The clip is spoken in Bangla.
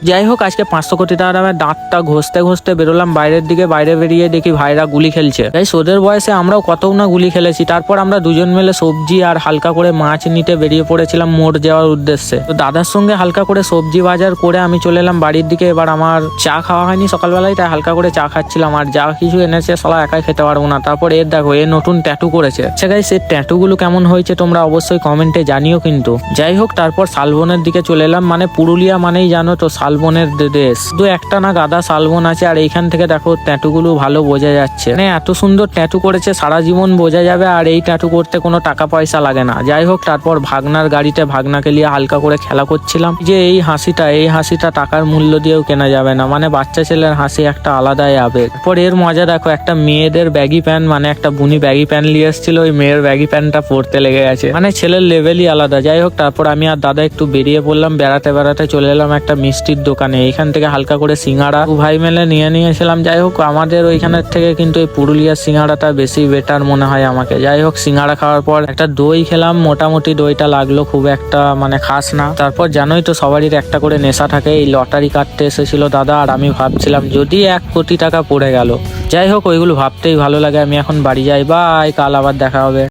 যাই হোক, আজকে 500 কোটি টাকা দামের দাঁতটা ঘষতে ঘষতে বেরোলাম বাইরের দিকে। বাইরে বেরিয়ে দেখি ভাইরা গুলি খেলছে। তাই ওদের বয়সে আমরাও কত না গুলি খেলেছি। তারপর আমরা দুজন মিলে সবজি আর হালকা করে মাছ নিতে বেরিয়ে পড়েছিলাম মোড় যাওয়ার উদ্দেশ্যে। তো দাদার সঙ্গে হালকা করে সবজি বাজার করে আমি চলে এলাম বাড়ির দিকে। এবার আমার চা খাওয়া হয়নি সকালবেলায়, তাই হালকা করে চা খাচ্ছিলাম। আর যা কিছু এনেছে সবাই একাই খেতে পারবো না। তারপর এর দেখো, এ নতুন ট্যাটু করেছে। সেখানে সেই ট্যাটু গুলো কেমন হয়েছে তোমরা অবশ্যই কমেন্টে জানিও কিন্তু। যাই হোক, তারপর শালবনের দিকে চলে এলাম। মানে পুরুলিয়া মানেই জানো তো শালবনের দেশ। শুধু একটা না গাদা শালবন আছে। আর এইখান থেকে দেখো ট্যাটু গুলো ভালো বোঝা যাচ্ছে। মানে এত সুন্দর ট্যাটু করেছে, সারা জীবন বোঝা যাবে। আর এই ট্যাটু করতে কোনো টাকা পয়সা লাগে না। যাই হোক, তারপর ভাগনার গাড়িতে ভাগনাকে নিয়ে হালকা করে খেলা করছিলাম। যে এই হাসিটা টাকার মূল্য দিয়েও কেনা যাবে না। মানে বাচ্চা ছেলের হাসি একটা আলাদাই আবেগ। পর এর মজা দেখো, একটা মেয়েদের ব্যাগি প্যান্ট, মানে একটা বুনি ব্যাগি প্যান্ট নিয়ে এসেছিল। ওই মেয়ের ব্যাগি প্যান্টটা পরতে লেগে গেছে। মানে ছেলের লেভেলই আলাদা। যাই হোক, তারপর আমি আর দাদা একটু বেরিয়ে পড়লাম। বেড়াতে বেড়াতে চলে এলাম একটা মিষ্টির দোকানে। এইখান থেকে হালকা করে সিঙ্গাড়া ভাই মেলে নিয়ে নিয়েছিলাম। যাই হোক, আমাদের ওইখানের থেকে কিন্তু এই পুরুলিয়ার সিঙ্গাড়াটা বেশি বেটার মনে হয় আমাকে। যাই হোক, সিঙ্গাড়া খাওয়ার পর একটা দই খেলাম। মোটামুটি দইটা লাগলো খুব একটা মানে খাস না। তারপর জানোই তো সবারই একটা করে নেশা থাকে। এই লটারি কাটতে এসেছিল দাদা, আর আমি ভাবছিলাম যদি 1 কোটি টাকা পড়ে গেল। যাই হোক, ওইগুলো ভাবতেই ভালো লাগে। আমি এখন বাড়ি যাই। বাই, কাল আবার দেখা হবে।